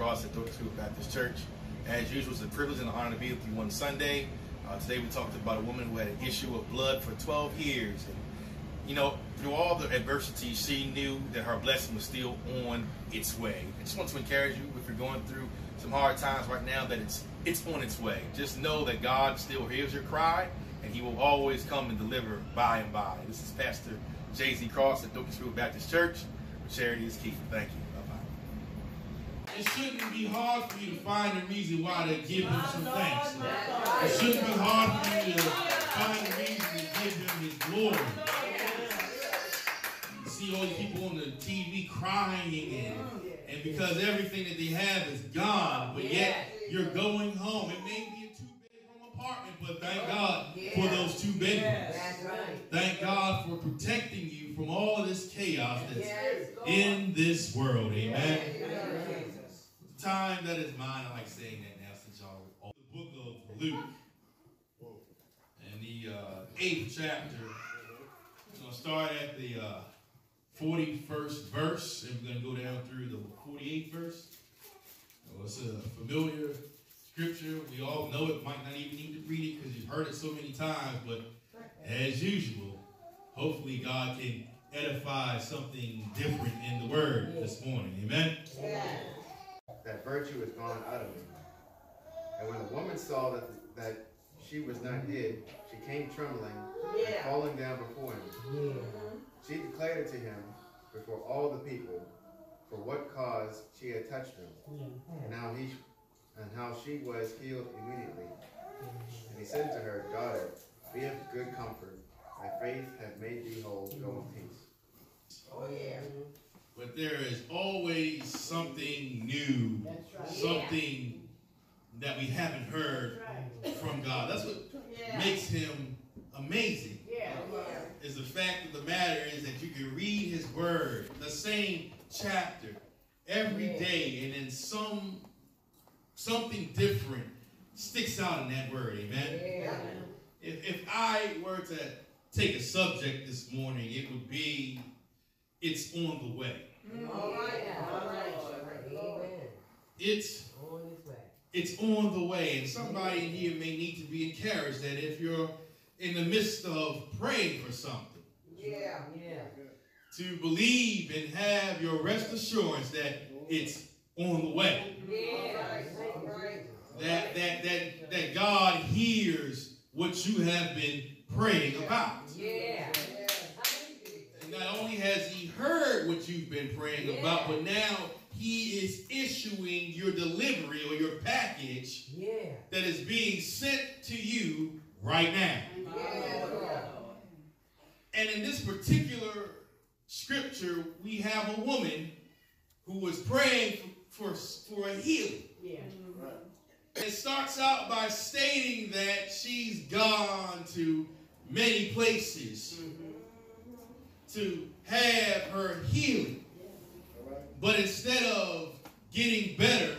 Cross at Dorchester Baptist Church. As usual, it's a privilege and an honor to be with you one Sunday. Today we talked about a woman who had an issue of blood for 12 years. And, you know, through all the adversity, she knew that her blessing was still on its way. I just want to encourage you, if you're going through some hard times right now, that it's on its way. Just know that God still hears your cry, and He will always come and deliver by and by. This is Pastor J.Z. Cross at Dorchester Baptist Church. Charity is key. Thank you. It shouldn't be hard for you to find a reason why to give Him some thanks. It shouldn't be hard for you to find a reason to give Him His glory. You see all these people on the TV crying and because everything that they have is gone, but yet you're going home. It may be a two-bedroom apartment, but thank God for those two bedrooms. Thank God for protecting you from all of this chaos that's in this world. Amen. Time that is mine. I like saying that now since y'all are the book of Luke and the 8th chapter. We're going to start at the 41st verse and we're going to go down through the 48th verse. It's a familiar scripture. We all know it. Might not even need to read it because you've heard it so many times, but as usual, hopefully God can edify something different in the word this morning. Amen. That virtue is gone out of him. And when the woman saw that she was not hid, she came trembling and falling down before him. She declared it to him before all the people for what cause she had touched him, and how she was healed immediately. And he said to her, "Daughter, be of good comfort. Thy faith hath made thee whole. Go in peace." But there is always something new, something that we haven't heard from God. That's what makes Him amazing. Is the fact of the matter is that you can read His word, the same chapter, every day, and then something different sticks out in that word. Amen. If I were to take a subject this morning, it would be, it's on the way. All right. It's on the way. And somebody in here may need to be encouraged that if you're in the midst of praying for something, to believe and have your rest assurance that it's on the way. That God hears what you have been praying about. Not only has He heard what you've been praying about, but now He is issuing your delivery or your package that is being sent to you right now. And in this particular scripture, we have a woman who was praying for a healing. It starts out by stating that she's gone to many places to have her healing. But instead of getting better,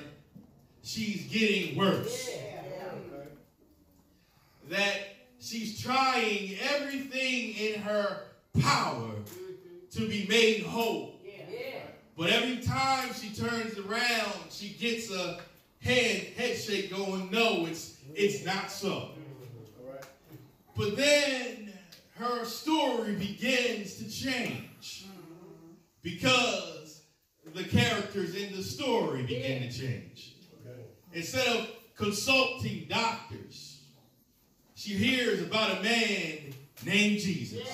she's getting worse. That she's trying everything in her power to be made whole. But every time she turns around, she gets a head shake going, no, it's not so. But then her story begins to change because the characters in the story begin to change. Instead of consulting doctors, she hears about a man named Jesus.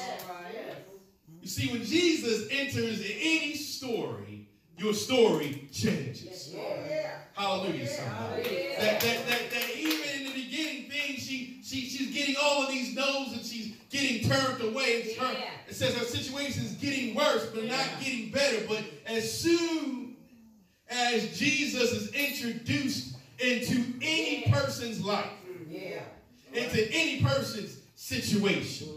You see, when Jesus enters in any story, your story changes. Hallelujah, somebody. That even in the beginning thing, she's getting all of these no's and she's getting turned away. It says her situation is getting worse, but not getting better. But as soon as Jesus is introduced into any person's life, into any person's situation,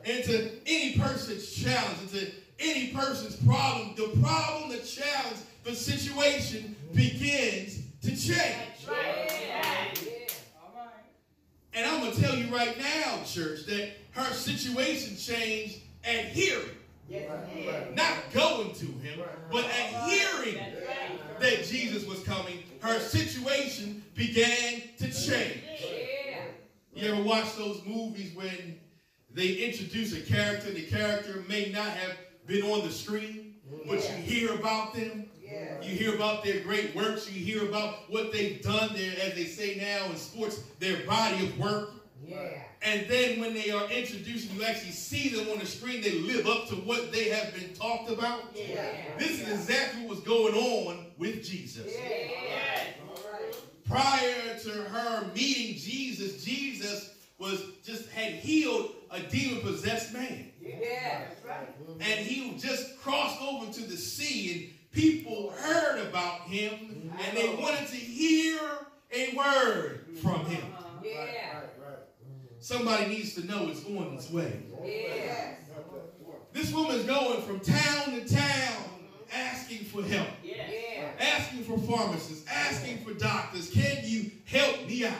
into any person's challenge, into any person's problem, the challenge, the situation begins to change. And I'm going to tell you right now, church, that her situation changed at hearing. Not going to him, but at hearing that Jesus was coming, her situation began to change. You ever watch those movies when they introduce a character, the character may not have been on the screen, but you hear about them. You hear about their great works. You hear about what they've done there, as they say now in sports, their body of work. And then when they are introduced, you actually see them on the screen, they live up to what they have been talked about. This is exactly what's going on with Jesus. Prior to her meeting Jesus, Jesus had healed a demon-possessed man. And he just crossed over to the sea, and people heard about him, and they wanted to hear a word from him. Somebody needs to know it's on its way. This woman's going from town to town asking for help. Asking for pharmacists, asking for doctors. Can you help me out?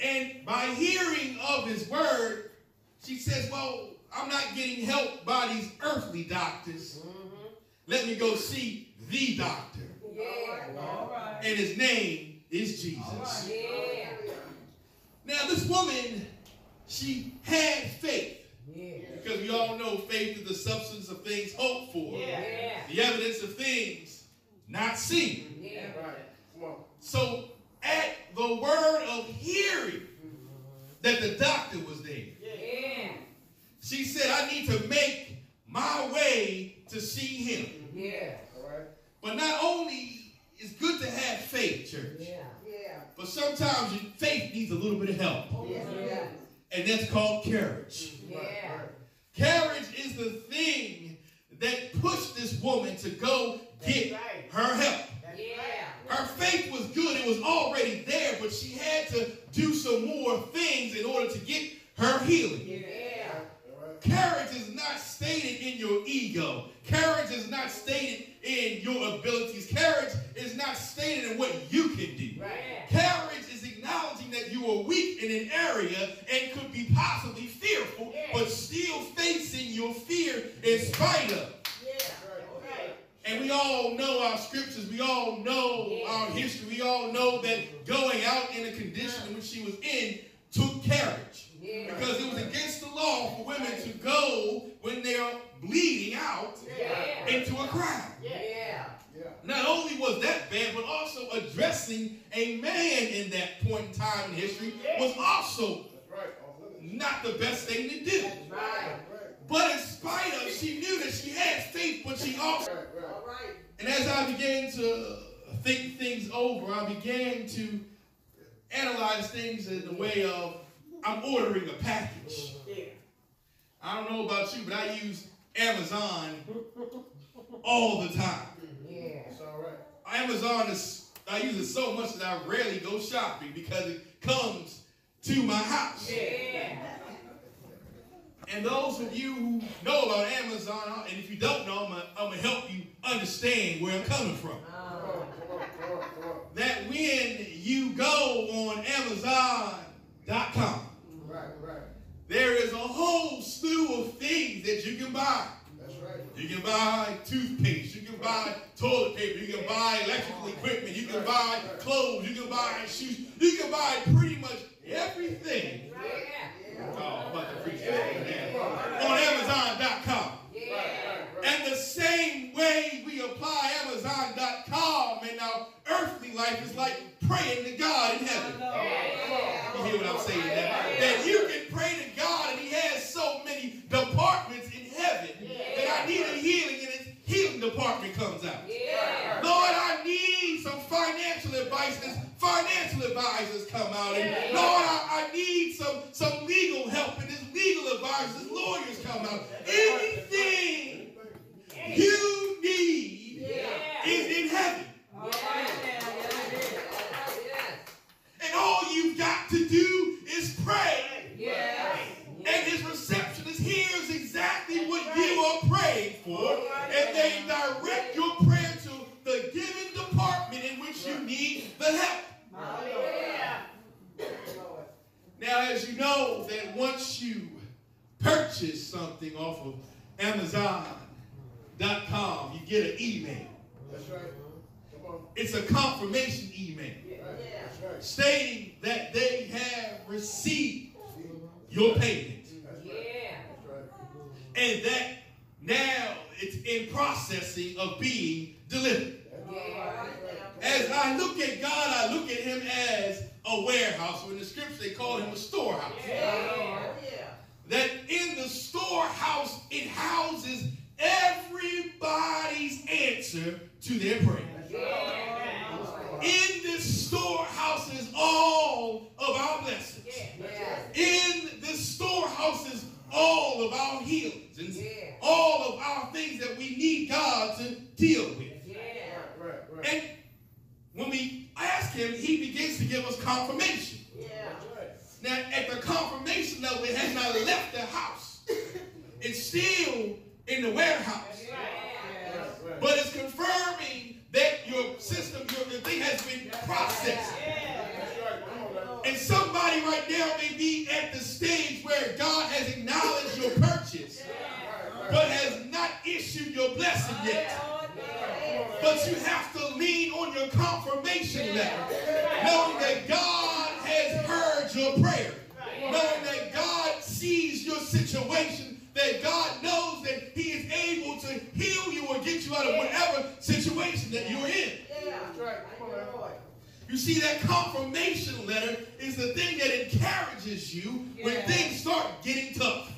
And by hearing of his word, she says, well, I'm not getting help by these earthly doctors. Let me go see the doctor. And his name is Jesus. Now, this woman, she had faith. Because we all know faith is the substance of things hoped for. The evidence of things not seen. So, at the word of hearing that the doctor was there, she said, I need to make my way to see him. But not only is good to have faith, church, but sometimes your faith needs a little bit of help. And that's called courage. Courage is the thing that pushed this woman to go get her help. Her faith was good. It was already there, but she had to do some more things in order to get her healing. Courage is not stated in your ego. Courage is not stated in your abilities. Courage is not stated in what you can do. Courage is acknowledging that you are weak in an area and could be possibly fearful, but still facing your fear in spite of. And we all know our scriptures. We all know our history. We all know that going out in the condition in which she was in took courage. Because it was against the law for women to go when they are bleeding out into a crowd. Not only was that bad, but also addressing a man in that point in time in history was also not the best thing to do. But in spite of, she knew that she had faith, but she also... And as I began to think things over, I began to analyze things in the way of, I'm ordering a package. I don't know about you, but I use Amazon all the time. Amazon I use it so much that I rarely go shopping because it comes to my house. And those of you who know about Amazon, and if you don't know, I'm going to help you understand where I'm coming from. That when you go on Amazon.com, there is a whole slew of things that you can buy. You can buy toothpaste. You can buy toilet paper. You can buy electrical equipment. You can buy clothes. You can buy shoes. You can buy pretty much everything. Oh, I'm about to preach that on Amazon.com. And the same way we apply Amazon.com in our earthly life is like praying to God in heaven. You hear what I'm saying? That you can pray to God, and He has so many departments in heaven that I need a healing, and His healing department comes out. Lord, I need some financial advice, and His financial advisors come out. And Lord, I need some legal help, and His legal advisors, His lawyers come out. Anything you need is in heaven. And all you've got to do is pray. And His receptionist hears exactly what you are praying for. And they direct your prayer to the given department in which you need the help. Now, as you know, that once you purchase something off of Amazon.com, you get an email. It's a confirmation email stating that they have received your payment. And that now it's in processing of being delivered. As I look at God, I look at him as a warehouse. Or in the scripture, they call him a storehouse. That in the storehouse, it houses everybody's answer to their prayer. In this storehouse is all of our blessings. In this storehouse is all of our healings and all of our things that we need God to deal with. And when we ask him, he begins to give us confirmation. Now, at the confirmation level, it has not left the house. It's still in the warehouse. But it's confirming that your system, your thing has been processed. And somebody right now may be at the stage where God has acknowledged your purchase, but has not issued your blessing yet. But you have to lean on your confirmation letter, knowing that God has heard your prayer, knowing that God sees your situation, that God knows that he is able to heal you or get you out of whatever situation that you're in. You see, that confirmation letter is the thing that encourages you when things start getting tough.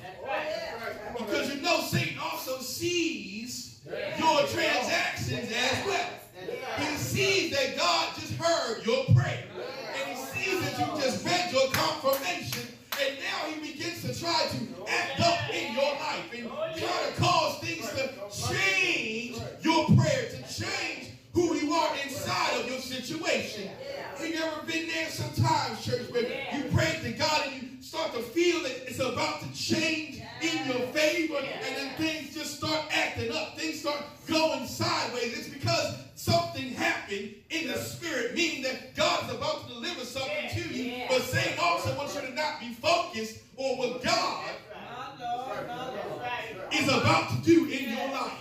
Because you know Satan also sees your transactions as well. He sees that God just heard your prayer. And he sees that you just read your confirmation. And now he begins to try to act up in your life and try to cause things to change your prayer, to change who you are inside of your situation. Have you ever been there sometimes, church, where you pray to God and you start to feel that it's about to change in your favor, and then things just start acting up, things start going sideways? It's because something happened in the spirit, meaning that God is about to deliver something to you, but Satan also wants you to not be focused on what God is about to do in your life.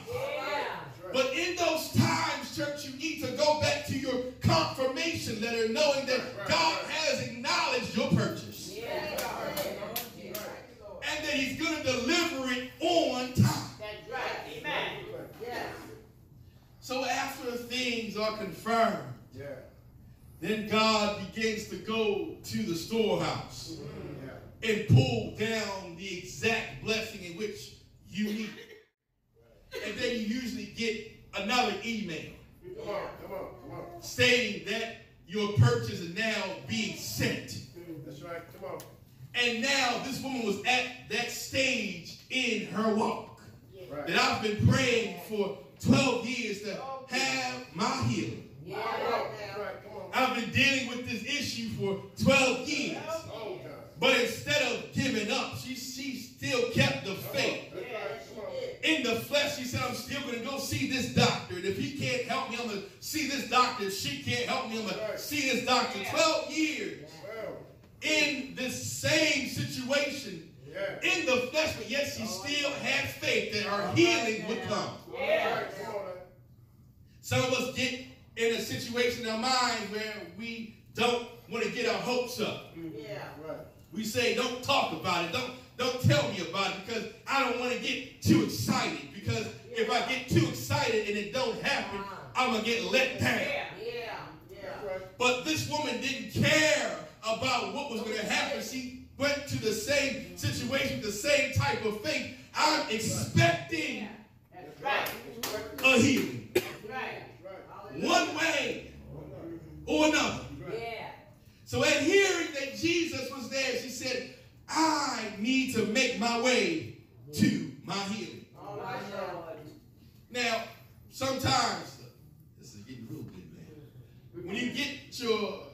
But in those times, church, you need to go back to your confirmation letter, knowing that God has acknowledged your purchase. And that he's going to deliver it on time. That's right. Amen. So after things are confirmed, then God begins to go to the storehouse and pull down the exact blessing in which you need. And then you usually get another email stating that your purchase is now being sent. That's right. Come on. And now this woman was at that stage in her walk that I've been praying for 12 years to have my healing. I've been dealing with this issue for 12 years. But instead of giving up, she still kept the faith. In the flesh, she said, I'm still going to go see this doctor. And if he can't help me, I'm going to see this doctor. If she can't help me, I'm going to see this doctor. 12 years in this same situation, in the flesh, but yet she still had faith that her healing would come. Some of us get in a situation in our minds where we don't want to get our hopes up. We say, don't talk about it. Don't tell me about it, because I don't want to get too excited. Because if I get too excited and it don't happen, I'm going to get let down. But this woman didn't care about what was going to happen. She went to the same situation, the same type of faith. I'm expecting a healing. One way or another. So at hearing that Jesus was there, she said, I need to make my way to my healing. Now, sometimes, this is getting real good, man. When you get your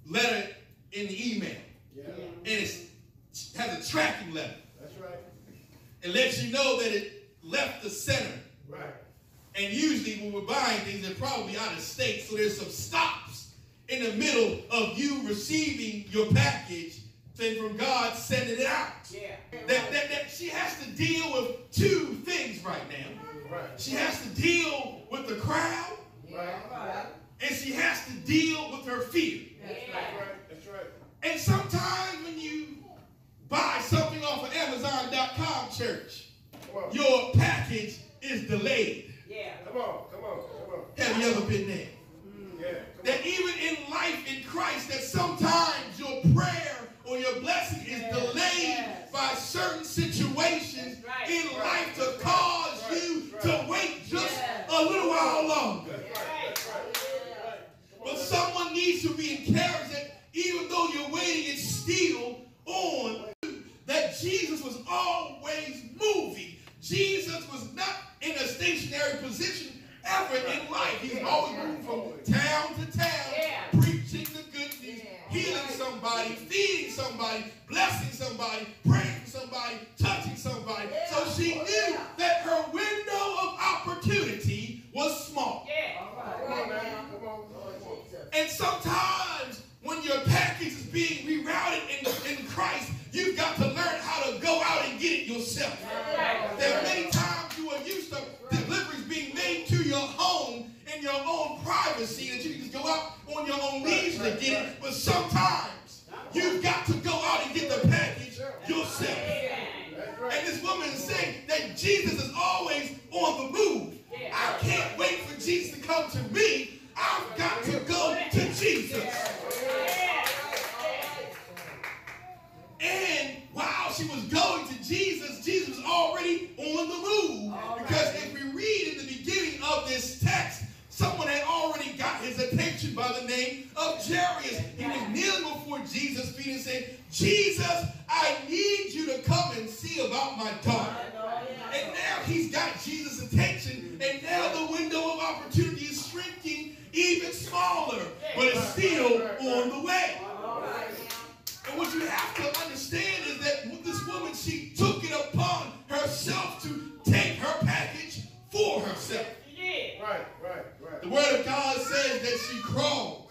letter in the email, and it has a tracking letter, it lets you know that it left the center. And usually when we're buying things, they're probably out of state, so there's some stops in the middle of you receiving your package and from God sending it out. That she has to deal with two things right now. She has to deal with the crowd, And she has to deal with her fear. That's right. And sometimes when you buy something off of Amazon.com, church, your package is delayed. Yeah. Come on. Have you ever been there? Yeah. That even in life in Christ, that sometimes your prayer or your blessing is delayed by certain situations in life to cause you to wait just a little while longer. But someone needs to be encouraged that even though you're waiting, it's still on. That Jesus was always moving. Jesus was not in a stationary position ever in life. He's always moving from town to town, preaching the good news, healing somebody, feeding somebody, blessing somebody, praying for somebody, touching somebody. So she knew that her window of opportunity was small. And sometimes when your package is being rerouted in Christ, you've got to learn how to go out and get it yourself. There are many times you are used to deliveries being made to your home in your own privacy, that you can just go out on your own leisure to get it. But sometimes you've got to go out and get the package yourself. And this woman is saying that Jesus is always on the move. I can't wait for Jesus to come to me. I've got to go to Jesus. And while she was going to Jesus, Jesus was already on the move. Because if we read in the beginning of this text, someone had already got his attention by the name of Jairus. He was kneeling before Jesus' feet and saying, Jesus, I need you to come and see about my daughter. And now he's got Jesus' attention, and now the window of opportunity is shrinking even smaller, but it's still on the way. And what you have to understand is that with this woman, she took it upon herself to take her package for herself. Right. The word of God says that she crawled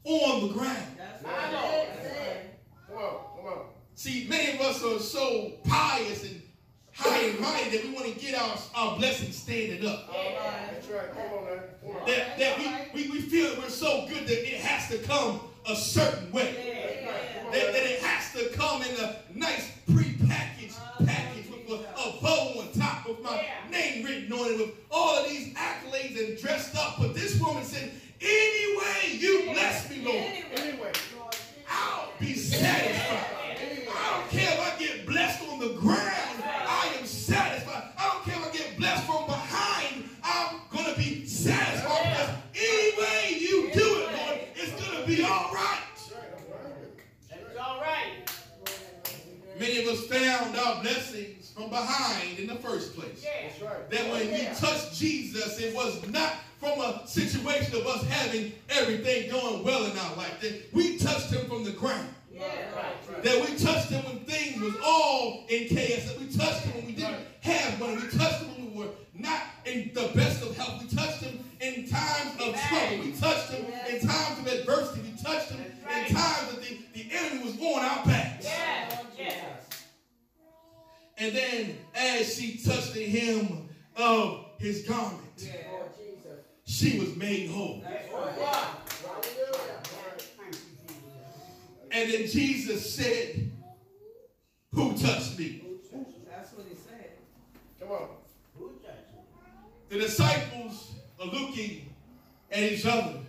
on the ground. Come on. See, many of us are so pious and high and mighty that we want to get our blessing standing up. That's right. Come on. That we feel that we're so good that it has to come a certain way. That it has to come in a nice pre-packaged package with a bow on top with my name written on it, with all of these accolades and dressed up. But this woman said, anyway you bless me, Lord, Anyway, I'll be satisfied. I don't care if I get blessed on the ground. I am satisfied. I don't care if I get blessed from behind. I'm going to be satisfied because any way you do it, Lord, it's going to be all right. it's all right. Many of us found our blessings from behind in the first place. That's right. That when we touched Jesus, it was not from a situation of us having everything going well in our life. That we touched him from the ground. That we touched him when things was all in chaos. That we touched him when we didn't have money. We touched him when we were not in the best of health. We touched him in times of trouble. We touched him in times of adversity. We touched him in times that the enemy was on our backs. And then as she touched the hem of his garment, she was made whole. And then Jesus said, who touched me? That's what he said. Come on. Who touched me? The disciples are looking at each other,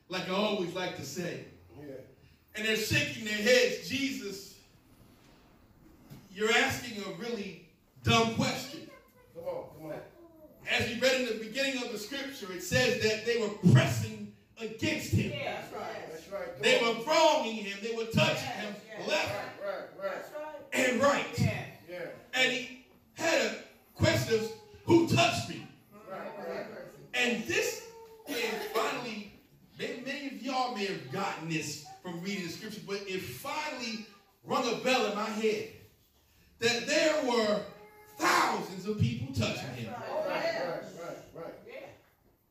like I always like to say. Yeah. And they're shaking their heads. Jesus, you're asking a really dumb question. Come on. As we read in the beginning of the scripture, it says that they were pressing against him. That's right. That's right. They were wronging him. They were touching him left Right. and right. Yeah. And he had a question of, who touched me? Right. And this is finally, many of y'all may have gotten this from reading the scripture, but it finally rung a bell in my head that there were thousands of people touching him. Right.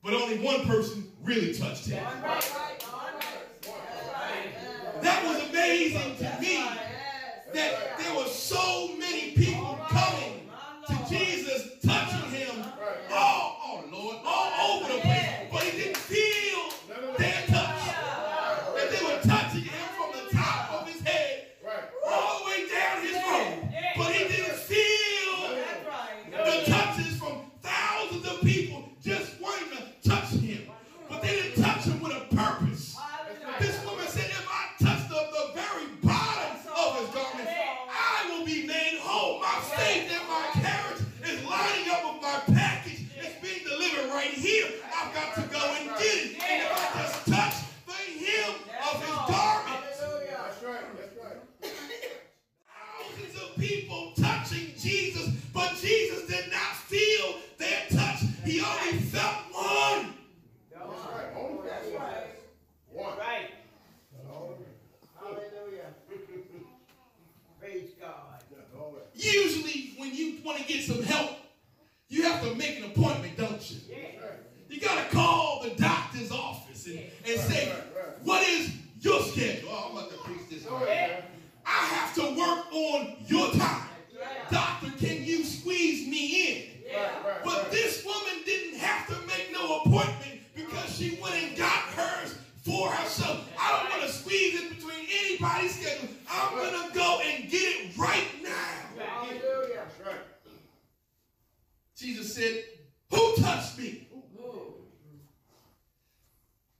But only one person really touched him. That was amazing to me, that there were so many people coming to Jesus, touching him all over and say, what is your schedule? Oh, I'm about to preach this. I have to work on your time. Doctor, can you squeeze me in? But this woman didn't have to make no appointment because she went and got hers for herself. I don't want to squeeze in between anybody's schedule. I'm going to go and get it right now. Hallelujah. That's right. Jesus said, who touched me?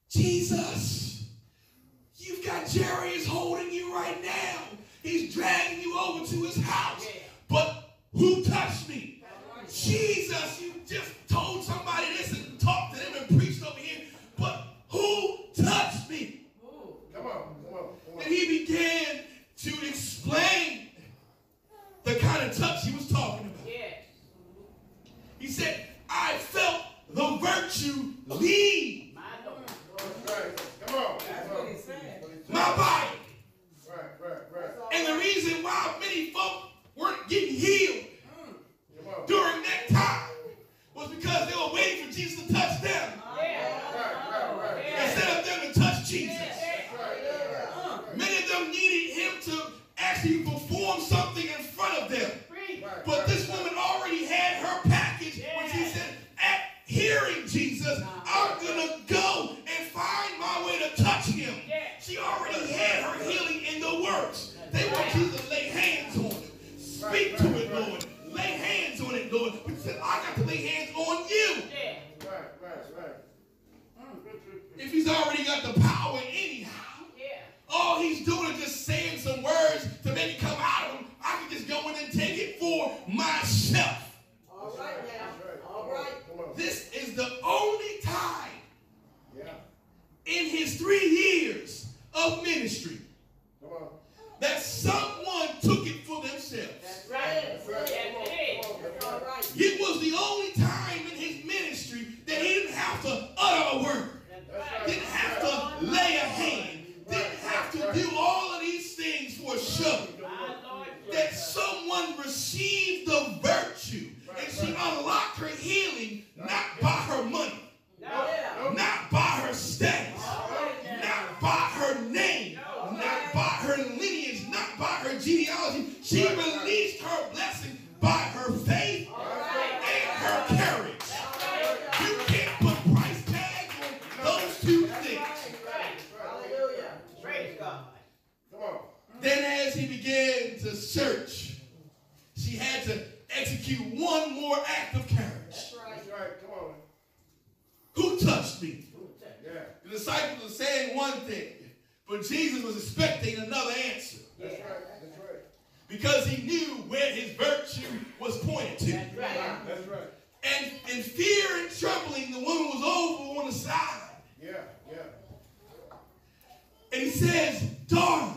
Jesus, you've got Jairus holding you right now. He's dragging you over to his house. But who touched me? Jesus, you just told somebody this and talked to them and preached over here. But who touched me? Come on. And he began to explain the kind of touch he was talking about. He said, I felt the virtue leave That's right. Come on. That's what he said. my body. Right. And the reason why many folk weren't getting healed Come on. during that time was because they were waiting for Jesus to touch them Right. instead of them to touch Jesus. Right. Many of them needed him to actually perform something in front of them. But this woman already had her package when she said, at hearing Jesus, I'm going to go and find my way to touch him. She already had her healing in the works. They want Jesus to lay hands on it. Speak to it, Lord. Lay hands on it, Lord. But she said, I got to lay hands on you. Right. If he's already got the power anyhow, all he's doing is just saying some words to make it come out of him. I can just go in and take it for myself. All right now. All right. Come on. This is the only time Yeah. in his 3 years of ministry Come on. that someone took it for themselves. That's right. That's right. That's all right. It was the only time in his ministry that he didn't have to utter a word, didn't have to lay a hand, didn't have to do all of these things for show. That someone received the virtue and she unlocked her healing not by her money, not by her status, not by her name, not by her lineage, not by her genealogy. She released her blessing by her faith and her courage. You can't put price tags on those two things. Hallelujah. Praise God. Come on. Then as he began to search, she had to execute one more act of courage. That's right. That's right. Come on. Who touched me? Yeah. The disciples were saying one thing, but Jesus was expecting another answer That's right. because he knew where his virtue was pointed to. That's right. That's right. And in fear and trembling, the woman was over on the side. Yeah. And he says, daughter,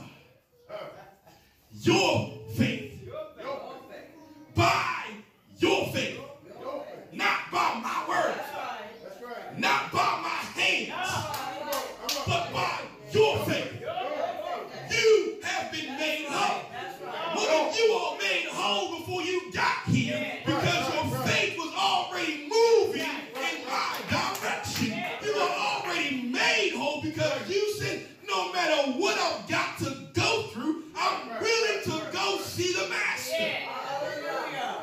your faith, by your faith, not by my words, That's right. not by my hands, but by your faith. You have been made whole. What if you were made whole before you got here? Because your faith was already moving in my direction. You were already made whole because you said, no matter what I've got to go through, I'm willing to go see the master. Hallelujah.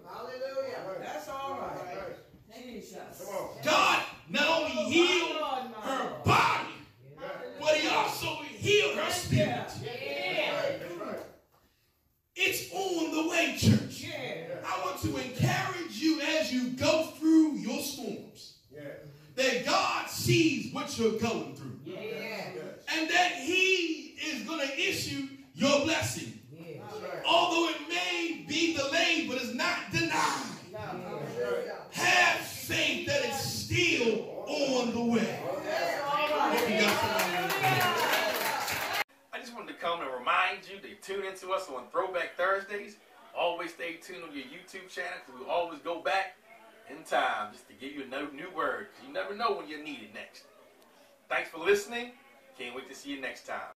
Hallelujah. That's all right. Jesus. Come on. God not only healed her body, but he also healed her spirit. That's right. It's on the way, church. I want to encourage you as you go through your storms Yeah. that God sees what you're going through and that he is going to issue your blessing. That's right. Although it may be delayed, but it's not denied. Have faith that it's still on the way. I just wanted to come and remind you to tune into us on Throwback Thursdays. Always stay tuned on your YouTube channel because we always go back in time just to give you a new word. You never know when you need it next. Thanks for listening. Can't wait to see you next time.